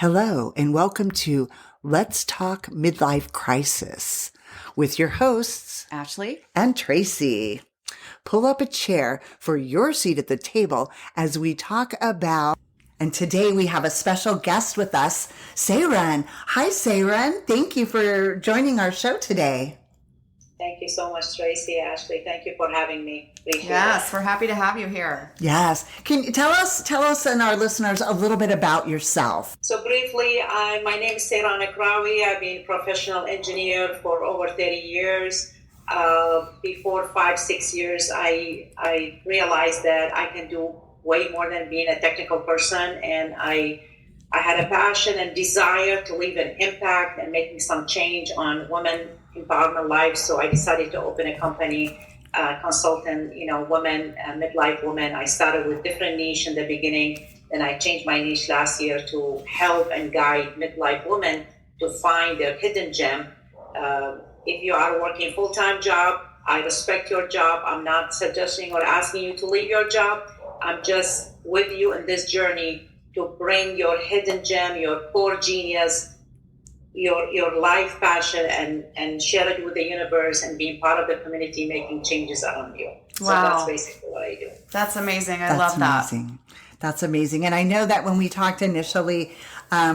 Hello, and welcome to Let's Talk Midlife Crisis with your hosts, Ashley and Tracy. Pull up a chair for your seat at the table as we talk about, and today we have a special guest with us, Sairan. Hi, Sairan. Thank you for joining our show today. Thank you so much, Tracy, Ashley. Thank you for having me. Appreciate Yes, it. we're happy to have you here. Yes. Can you tell us and our listeners a little bit about yourself? So briefly, my name is Sairan Akrawi. I've been a professional engineer for over 30 years. Before 5, 6 years, I realized that I can do way more than being a technical person. And I had a passion and desire to leave an impact and making some change on women empowerment lives. So I decided to open a company, consultant, women, midlife women. I started with different niche in the beginning. Then I changed my niche last year to help and guide midlife women to find their hidden gem. If you are working full-time job, I respect your job. I'm not suggesting or asking you to leave your job. I'm just with you in this journey to bring your hidden gem, your core genius, your life passion, and share it with the universe and being part of the community, making changes around you. So that's basically what I do. That's amazing. I love that. Amazing. That's amazing. And I know that when we talked initially,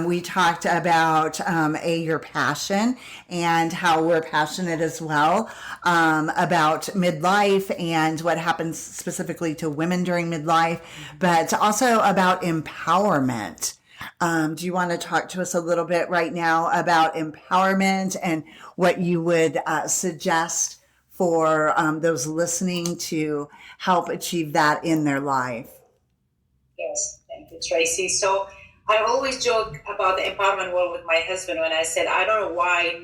we talked about your passion and how we're passionate as well about midlife and what happens specifically to women during midlife, but also about empowerment. Do you want to talk to us a little bit right now about empowerment and what you would suggest for those listening to help achieve that in their life? Yes, thank you, Tracy. So I always joke about the empowerment world with my husband when I said, I don't know why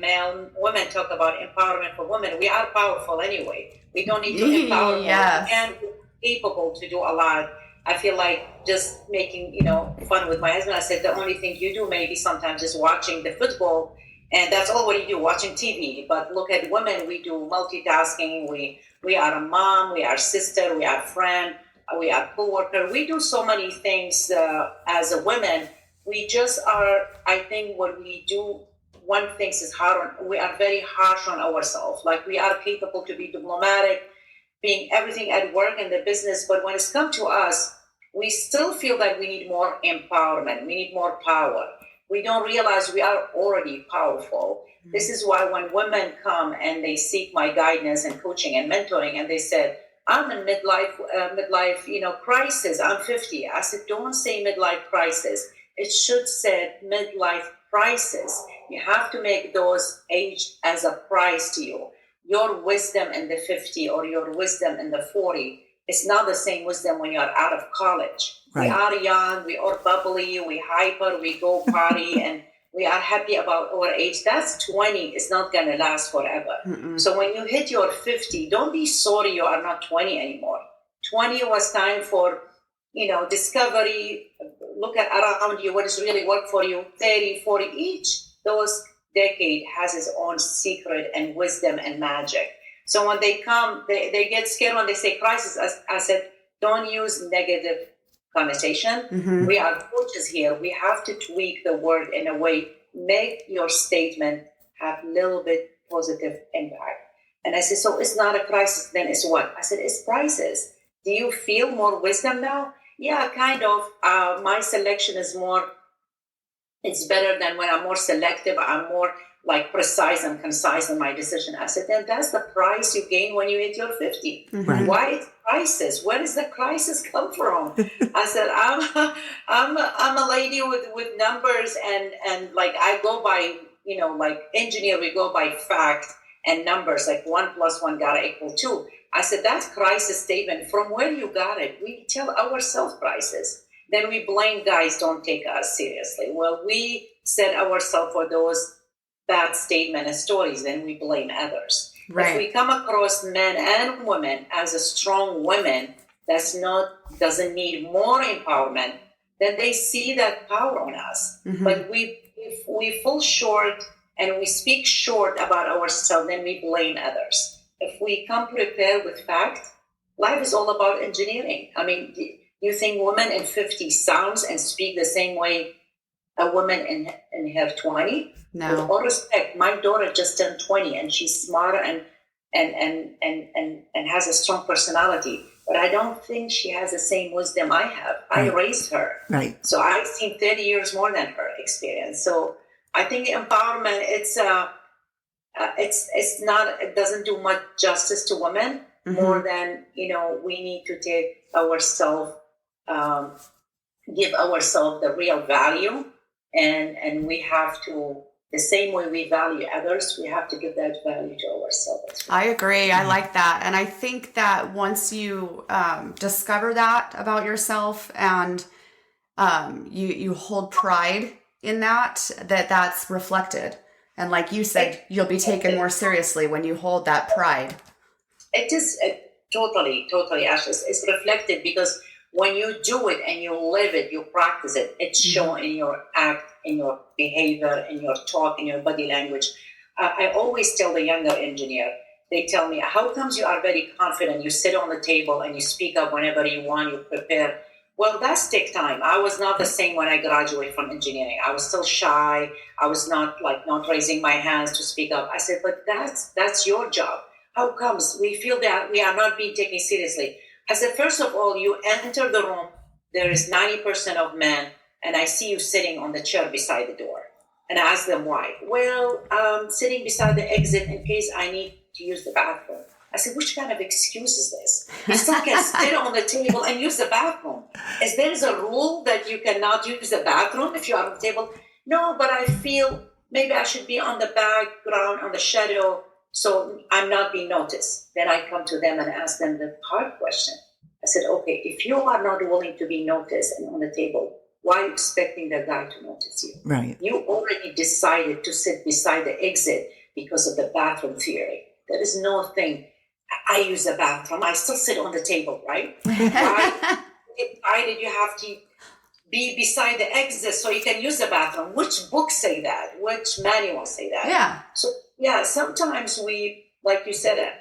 women talk about empowerment for women. We are powerful anyway. We don't need to empower Yes. and we're capable to do a lot. I feel like just making, fun with my husband. I said, the only thing you do maybe sometimes is watching the football, and that's all what you do, watching TV. But look at women, we do multitasking. We are a mom, we are sister, we are friend, we are co-worker. We do so many things as a women. We just are, I think what we do, one thing is we are very harsh on ourselves. Like we are capable to be diplomatic, being everything at work and the business. But when it's come to us, we still feel that we need more empowerment. We need more power. We don't realize we are already powerful. Mm-hmm. This is why when women come and they seek my guidance and coaching and mentoring, and they said, I'm in midlife, crisis. I'm 50. I said, don't say midlife crisis. It should say midlife crisis. You have to make those age as a price to you. Your wisdom in the 50 or your wisdom in the 40 is not the same wisdom when you're out of college. Right. We are young, we are bubbly, we hyper, we go party, and we are happy about our age. That's 20. It's not going to last forever. Mm-mm. So when you hit your 50, don't be sorry you are not 20 anymore. 20 was time for, discovery. Look at around you, what is really work for you. 30, 40, each those decade has its own secret and wisdom and magic. So when they come, they get scared when they say crisis. I said, don't use negative connotation. Mm-hmm. We are coaches here. We have to tweak the word in a way, make your statement have a little bit positive impact. And I said, so it's not a crisis, then it's what? I said, it's crisis. Do you feel more wisdom now? Yeah, kind of. My selection is more, it's better than when I'm more selective. I'm more like precise and concise in my decision. I said, then that's the price you gain when you hit your 50. Mm-hmm. Why it's crisis? Where does the crisis come from? I said, I'm a lady with numbers and like I go by, like engineer, we go by fact and numbers, like 1 + 1 gotta equal 2. I said, that's crisis statement. From where you got it? We tell ourselves crisis. Then we blame guys don't take us seriously. Well, we set ourselves for those bad statement and stories, then we blame others. Right. If we come across men and women as a strong women doesn't need more empowerment, then they see that power on us. Mm-hmm. But if we fall short and we speak short about ourselves, then we blame others. If we come prepared with fact, life is all about engineering. I mean, you think women in 50 sounds and speak the same way a woman in her 20. No. With all respect, my daughter just turned 20 and she's smart and has a strong personality. But I don't think she has the same wisdom I have. I raised her. Right. So I've seen 30 years more than her experience. So I think empowerment, it's not, it doesn't do much justice to women more than, we need to take ourselves, give ourselves the real value. And we have to, the same way we value others, we have to give that value to ourselves. I agree. I like that. And I think that once you discover that about yourself and you hold pride in that's reflected. And like you said, you'll be taken more seriously when you hold that pride. It is totally, Ashley. It's reflected because when you do it and you live it, you practice it, it's shown in your act, in your behavior, in your talk, in your body language. I always tell the younger engineer, they tell me, how comes you are very confident? You sit on the table and you speak up whenever you want, you prepare. Well, that's take time. I was not the same when I graduated from engineering. I was still shy. I was not raising my hands to speak up. I said, but that's your job. How comes we feel that we are not being taken seriously? I said, first of all, you enter the room, there is 90% of men, and I see you sitting on the chair beside the door. And I ask them why. Well, sitting beside the exit in case I need to use the bathroom. I said, which kind of excuse is this? You still can sit on the table and use the bathroom. Is there a rule that you cannot use the bathroom if you are on the table? No, but I feel maybe I should be on the background, on the shadow, so I'm not being noticed. Then I come to them and ask them the hard question. I said, okay, if you are not willing to be noticed and on the table, why are you expecting the guy to notice you? Right. You already decided to sit beside the exit because of the bathroom theory. There is no thing. I use the bathroom. I still sit on the table, right? Why did you have to be beside the exit so you can use the bathroom? Which books say that? Which manuals say that? Yeah. So, yeah, sometimes we, like you said,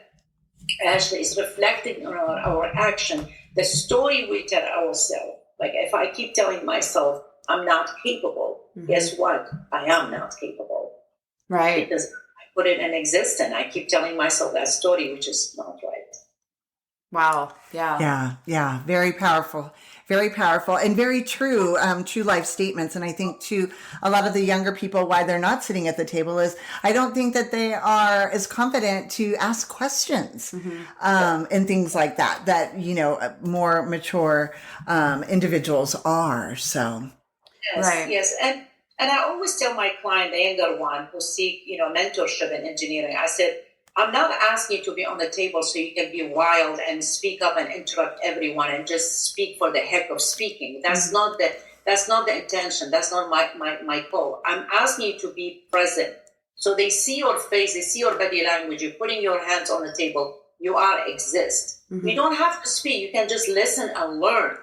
Ashley, is reflecting on our action. The story we tell ourselves. Like if I keep telling myself, I'm not capable, guess what? I am not capable. Right. Because I put it in existence. I keep telling myself that story, which is not right. Wow. Yeah. Yeah. Very powerful and very true, true life statements. And I think too, a lot of the younger people, why they're not sitting at the table is I don't think that they are as confident to ask questions, and things like that, more mature, individuals are. So. Yes. Right. Yes. And I always tell my client, the younger one who seek, mentorship in engineering, I said, I'm not asking you to be on the table so you can be wild and speak up and interrupt everyone and just speak for the heck of speaking. That's not the intention. That's not my goal. I'm asking you to be present. So they see your face, they see your body language, you're putting your hands on the table, you exist. You don't have to speak, you can just listen and learn.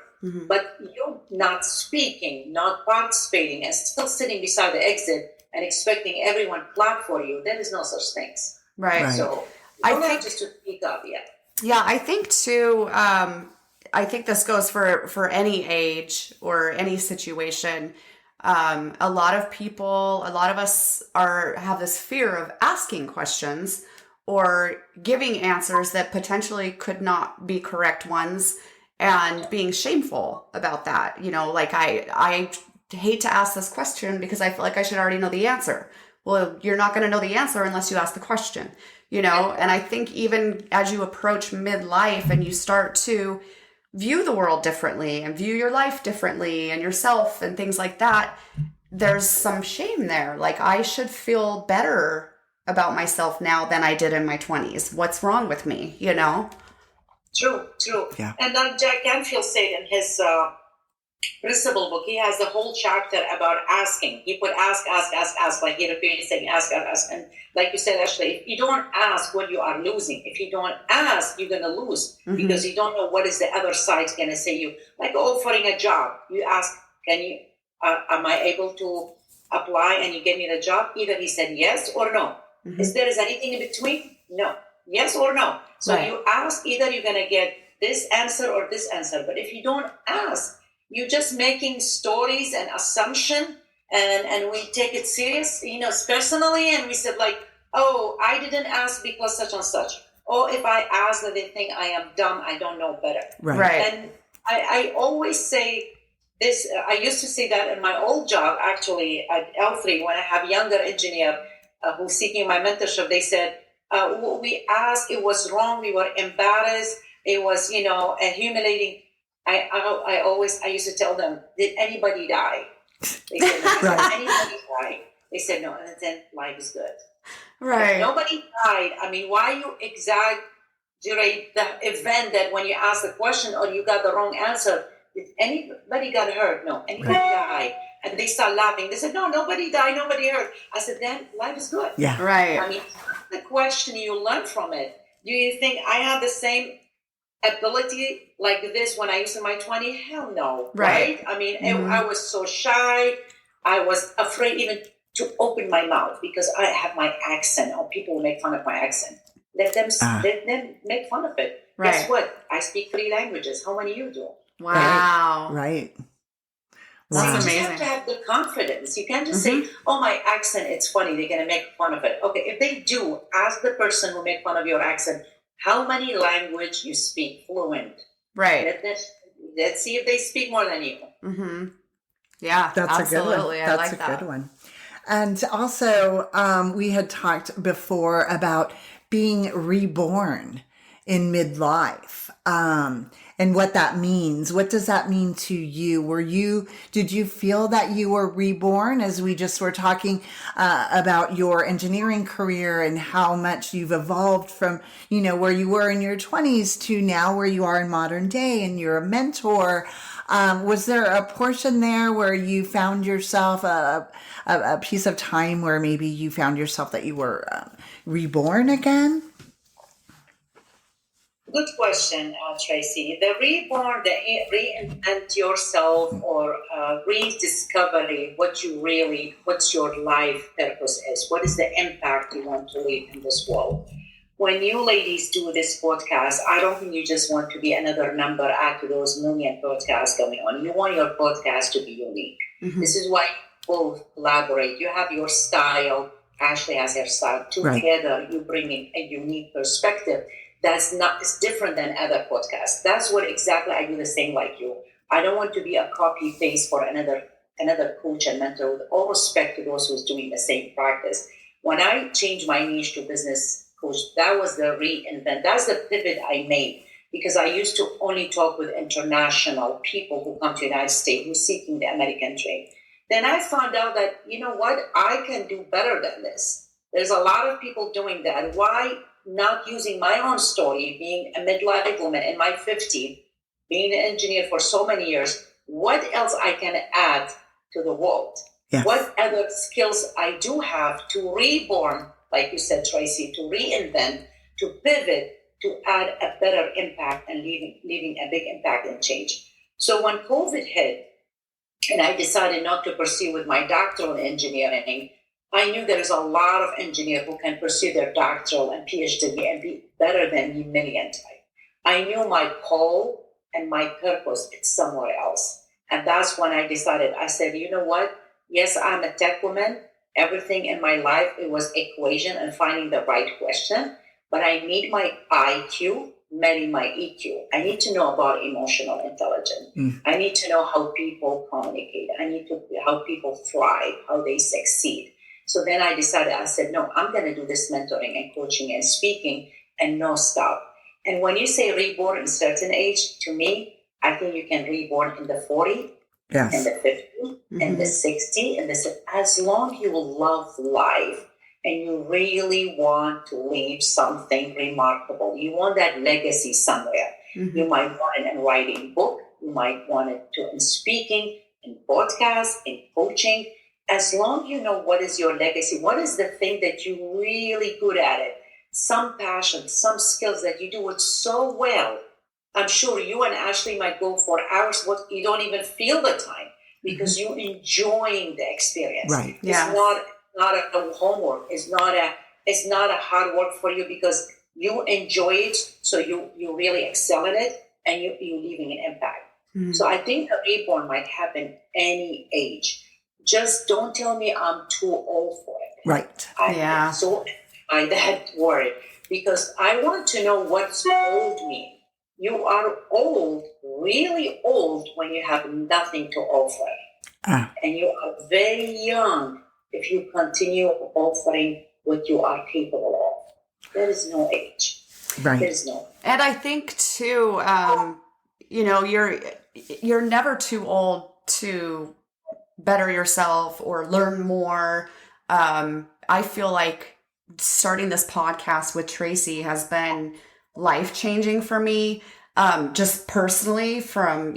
But you're not speaking, not participating, and still sitting beside the exit and expecting everyone to clap for you. There is no such things. Right. So I don't think have just to speak up yet. Yeah, I think too, I think this goes for any age or any situation. A lot of us have this fear of asking questions or giving answers that potentially could not be correct ones and being shameful about that. Like I hate to ask this question because I feel like I should already know the answer. Well, you're not going to know the answer unless you ask the question, and I think even as you approach midlife and you start to view the world differently and view your life differently and yourself and things like that, there's some shame there. Like I should feel better about myself now than I did in my 20s. What's wrong with me, True. Yeah. And like Jack Canfield said in his principal book, he has the whole chapter about asking. He put ask, like he repeatedly saying ask. And like you said, Ashley, if you don't ask, what you are losing. If you don't ask, you're going to lose because you don't know what is the other side going to say you. Like offering a job, you ask, am I able to apply? And you give me the job. Either he said yes or no. Is there anything in between? No. Yes or no. So you ask, either you're going to get this answer or this answer. But if you don't ask, you're just making stories and assumption, and we take it serious, personally, and we said like, oh, I didn't ask because such and such. Or if I ask that they think I am dumb, I don't know better. Right. And I always say this. I used to say that in my old job, actually, at L3, when I have younger engineer who's seeking my mentorship, they said, what we asked, it was wrong. We were embarrassed. It was, humiliating. I used to tell them, did anybody die? They said, no. Did anybody die? They said, no. And then life is good. Right. If nobody died. I mean, why you exaggerate the event that when you ask the question or you got the wrong answer? Did anybody got hurt? No. Anybody died? And they start laughing. They said, no, nobody died, nobody hurt. I said, then life is good. Yeah. Right. I mean, the question, you learn from it. Do you think I have the same ability like this when I was in my 20s? Hell no. Right? I mean, I was so shy. I was afraid even to open my mouth because I have my accent, or people will make fun of my accent. Let them make fun of it. Right. Guess what? I speak 3 languages. How many you do? Wow. Right. So That's you just amazing. have to have the confidence. You can't just say, oh, my accent, it's funny. They're going to make fun of it. Okay, if they do, ask the person who make fun of your accent, how many language you speak fluent? Right. Let's see if they speak more than you. Mm-hmm. Yeah, That's absolutely. a good one. That's a good one. And also, we had talked before about being reborn in midlife, and what that means. What does that mean to you? Did you feel that you were reborn, as we just were talking about your engineering career and how much you've evolved from, where you were in your 20s to now where you are in modern day, and you're a mentor? Was there a portion there where you found yourself a piece of time where maybe you found yourself that you were reborn again? Good question, Tracy. The reborn, the reinvent yourself, or rediscovery what's your life purpose is. What is the impact you want to leave in this world? When you ladies do this podcast, I don't think you just want to be another number add to those million podcasts going on. You want your podcast to be unique. Mm-hmm. This is why you both collaborate. You have your style. Ashley has her style. Together, you bring in a unique perspective. It's different than other podcasts. That's what exactly I do the same like you. I don't want to be a copy paste for another coach and mentor, with all respect to those who's doing the same practice. When I changed my niche to business coach, that was the reinvent. That's the pivot I made, because I used to only talk with international people who come to the United States who's seeking the American dream. Then I found out that, you know what, I can do better than this. There's a lot of people doing that. Why not using my own story, being a midlife woman in my 50s, being an engineer for so many years? What else I can add to the world? Yes. What other skills I do have to reborn, like you said, Tracy, to reinvent, to pivot, to add a better impact and leaving a big impact and change. So when COVID hit, and I decided not to pursue with my doctoral in engineering, I knew there is a lot of engineers who can pursue their doctoral and PhD and be better than me million times. I knew my call and my purpose is somewhere else. And that's when I decided, I said, you know what? Yes, I'm a tech woman. Everything in my life, it was equation and finding the right question. But I need my IQ marry my EQ. I need to know about emotional intelligence. I need to know how people communicate. I need to know how people thrive, how they succeed. So then I decided, I said, no, I'm going to do this mentoring and coaching and speaking and no stop. And when you say reborn in a certain age, to me, I think you can reborn in the 40, yes, in the 50, in the 60, and as long you love life and you really want to leave something remarkable. You want that legacy somewhere. You might want it in writing book. You might want it in speaking, in podcast, in coaching. As long you know what is your legacy, what is the thing that you're really good at it, some passion, some skills that you do it so well. I'm sure you and Ashley might go for hours, but you don't even feel the time because you're enjoying the experience. Right. Yeah. It's not a homework. It's not a hard work for you because you enjoy it, so you really excel in it and you're leaving an impact. So I think a reborn might happen any age. just don't tell me I'm too old for it. Right. Yeah. I'm so by that word, because I want to know what's old mean. You are old, really old, when you have nothing to offer. And you are very young if you continue offering what you are capable of. There is no age. Right. There's no. And I think too, you're never too old to better yourself or learn more. I feel like starting this podcast with Tracy has been life-changing for me, just personally, from,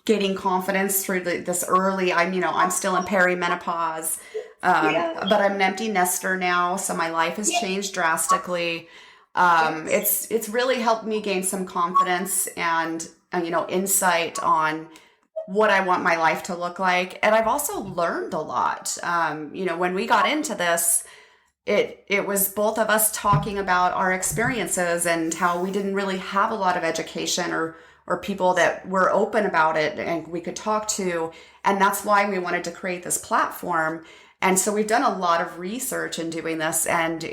gaining confidence through this early, I'm still in perimenopause, but I'm an empty nester now. So my life has changed drastically. It's really helped me gain some confidence and, insight on what I want my life to look like. And I've also learned a lot. When we got into this, it was both of us talking about our experiences and how we didn't really have a lot of education or people that were open about it and we could talk to. And that's why we wanted to create this platform. And so we've done a lot of research in doing this, and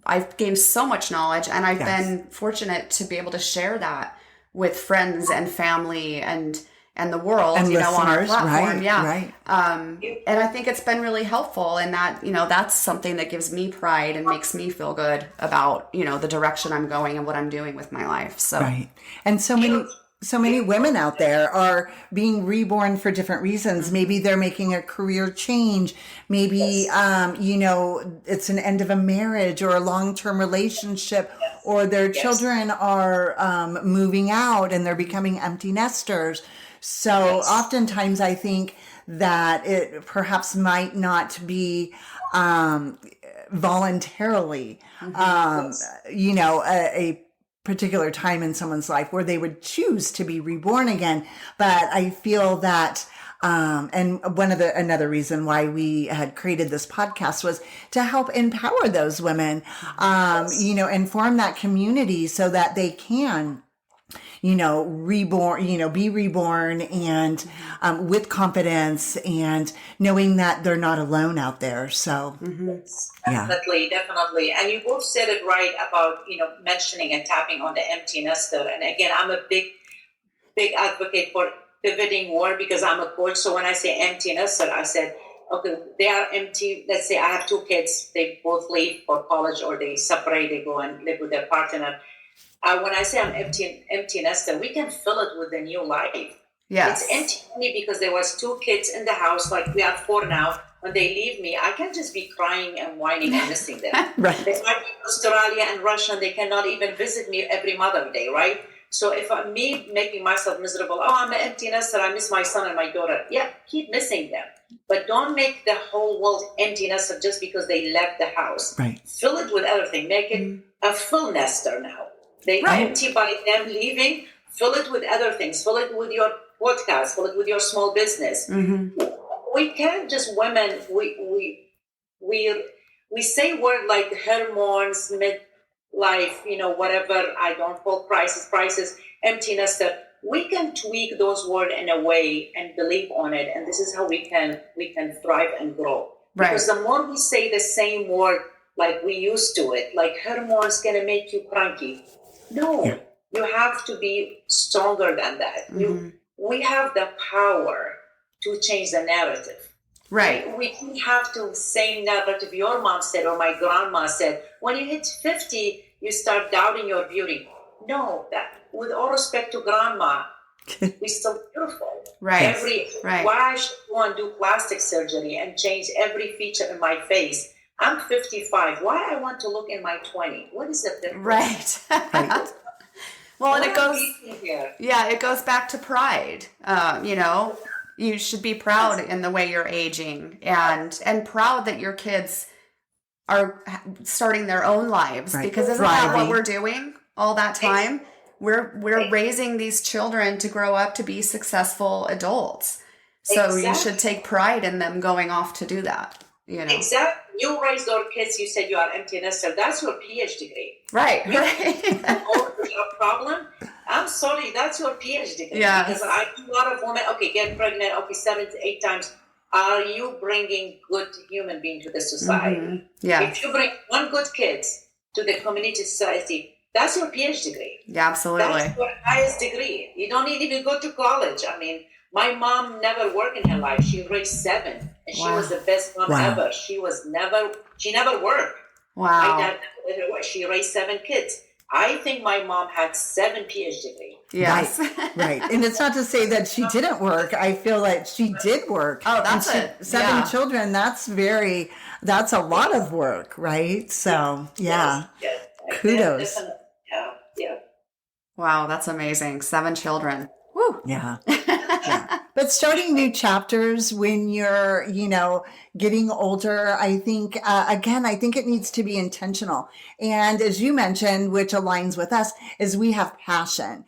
I've gained so much knowledge, and I've been fortunate to be able to share that with friends and family and the world, and on our platform. Right. And I think it's been really helpful, and that, that's something that gives me pride and makes me feel good about, the direction I'm going and what I'm doing with my life. So, right. And so many women out there are being reborn for different reasons. Maybe they're making a career change. Maybe, it's an end of a marriage or a long-term relationship, or their children are moving out and they're becoming empty nesters. So oftentimes I think that it perhaps might not be voluntarily, a particular time in someone's life where they would choose to be reborn again. But I feel that, and another reason why we had created this podcast was to help empower those women, and form that community so that they can, be reborn and with confidence and knowing that they're not alone out there. So, Definitely. And you both said it right about, mentioning and tapping on the empty nester. And again, I'm a big advocate for pivoting more because I'm a coach. So when I say empty nester, I said, okay, they are empty. Let's say I have two kids. They both leave for college or they separate, they go and live with their partner. When I say I'm empty nester, we can fill it with a new life. Yes. It's empty only because there was two kids in the house, like we have four now. When they leave me, I can't just be crying and whining and missing them. Right. They might be in Australia and Russia, and they cannot even visit me every Mother's Day, right? So if I'm me making myself miserable, I'm an empty nester, I miss my son and my daughter. Yeah, keep missing them. But don't make the whole world empty nester just because they left the house. Right. Fill it with other things. Make it a full nester now. They empty by them leaving. Fill it with other things. Fill it with your podcast. Fill it with your small business. Mm-hmm. We can't just women. We say word like hormones, midlife, whatever. I don't call crisis, empty nester. We can tweak those words in a way and believe on it, and this is how we can thrive and grow. Right. Because the more we say the same word like we used to it, like hormones gonna make you cranky. No, you have to be stronger than that. Mm-hmm. We have the power to change the narrative. Right. We don't have to same narrative your mom said or my grandma said. When you hit 50, you start doubting your beauty. No, that with all respect to grandma, we're still beautiful. Right. Why should I go and do plastic surgery and change every feature in my face? I'm 55. Why I want to look in my 20? What is the difference? Right. Well, and it goes back to pride. You should be proud in the way you're aging and proud that your kids are starting their own lives, because isn't that what we're doing all that time? We're raising these children to grow up to be successful adults. So you should take pride in them going off to do that. Exactly. You raised your kids, you said you are empty nester. That's your PhD degree. Right. Your problem? I'm sorry, that's your PhD degree. Yeah. Because I do a lot of women, get pregnant, 7 to 8 times. are you bringing good human being to the society? Yeah. If you bring one good kid to the community society, that's your PhD degree. Yeah, absolutely. That's your highest degree. You don't need to even go to college. I mean, my mom never worked in her life. She raised 7, and she was the best mom ever. She never worked. Wow. My dad never let her work. She raised 7 kids. I think my mom had 7 PhD degrees. Yes. Right. And it's not to say that she didn't work. I feel like she did work. Oh, that's and it. 7 children, that's a lot of work, right? So, yeah. Yes. Kudos. Yeah. Wow, that's amazing. 7 children. Woo. Yeah. Yeah. But starting new chapters when you're, getting older, I think, I think it needs to be intentional. And as you mentioned, which aligns with us, is we have passion.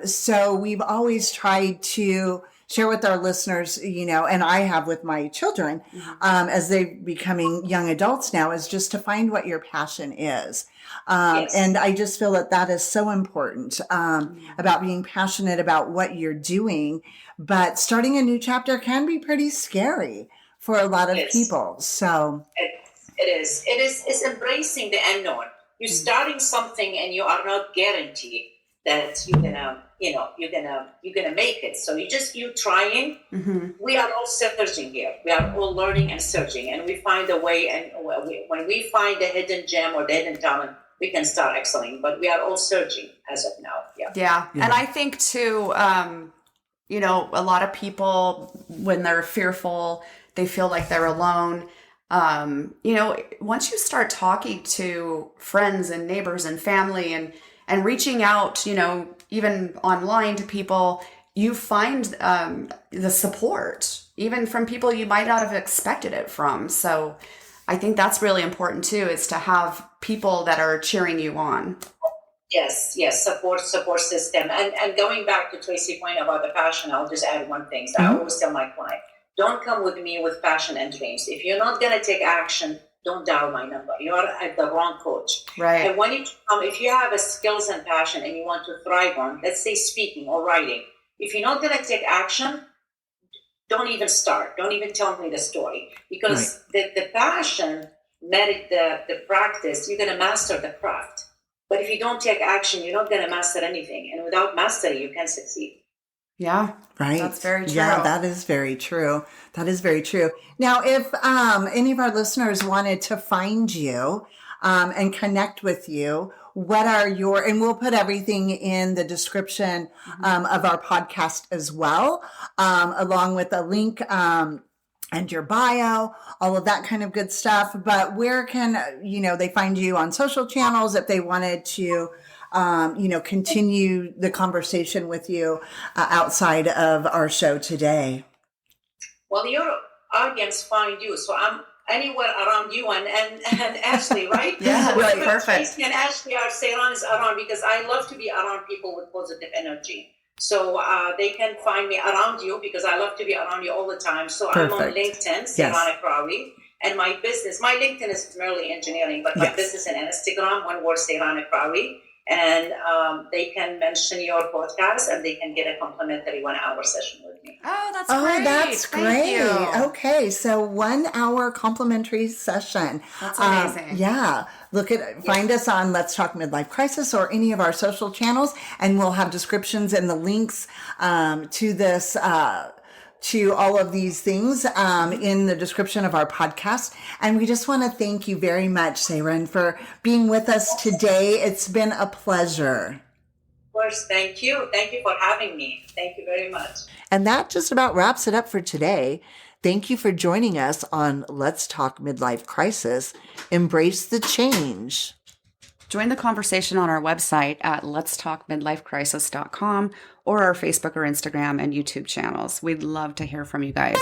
So we've always tried to share with our listeners, and I have with my children, as they're becoming young adults now, is just to find what your passion is. And I just feel that is so important, about being passionate about what you're doing. But starting a new chapter can be pretty scary for a lot of people. So it is. It's embracing the unknown. You're starting something and you are not guaranteed that you're gonna make it. So you're trying. We are all searching here. We are all learning and searching, and we find a way. And when we find the hidden gem or the hidden talent, we can start excelling. But we are all searching as of now. Yeah. And I think too, a lot of people, when they're fearful, they feel like they're alone. Once you start talking to friends and neighbors and family and reaching out, even online to people, you find the support, even from people you might not have expected it from. So I think that's really important too, is to have people that are cheering you on. Yes, support system. And going back to Tracy's point about the passion, I'll just add one thing. So I always tell my client, don't come with me with passion and dreams. If you're not going to take action, don't dial my number. You're at the wrong coach. Right. And when you come, if you have a skills and passion and you want to thrive on, let's say speaking or writing, if you're not going to take action, don't even start. Don't even tell me the story. Because the passion, the practice, you're going to master the craft. But if you don't take action, you're not going to master anything. And without mastery, you can't succeed. Yeah. Right. That's very true. Yeah, that is very true. That is very true. Now, if any of our listeners wanted to find you and connect with you, what are and we'll put everything in the description of our podcast as well, along with a link and your bio, all of that kind of good stuff. But where can, they find you on social channels if they wanted to, continue the conversation with you outside of our show today? Well, your audience find you. So I'm anywhere around you and Ashley, right? Yeah, so right. Perfect. Tracy and Ashley are Sairan is around because I love to be around people with positive energy. So they can find me around you because I love to be around you all the time. So Perfect. I'm on LinkedIn, Sairan Akrawi, and my LinkedIn is primarily engineering, but my business and Instagram, one word, Sairan Akrawi. And they can mention your podcast and they can get a complimentary 1-hour session with me. Oh, that's great. Oh, that's great. Thank you. Okay. So 1-hour complimentary session. That's amazing. Find us on Let's Talk Midlife Crisis or any of our social channels, and we'll have descriptions and the links to this, to all of these things in the description of our podcast. And we just want to thank you very much, Sairan, for being with us today. It's been a pleasure. Of course, thank you. Thank you for having me. Thank you very much. And that just about wraps it up for today. Thank you for joining us on Let's Talk Midlife Crisis. Embrace the change. Join the conversation on our website at letstalkmidlifecrisis.com or our Facebook or Instagram and YouTube channels. We'd love to hear from you guys.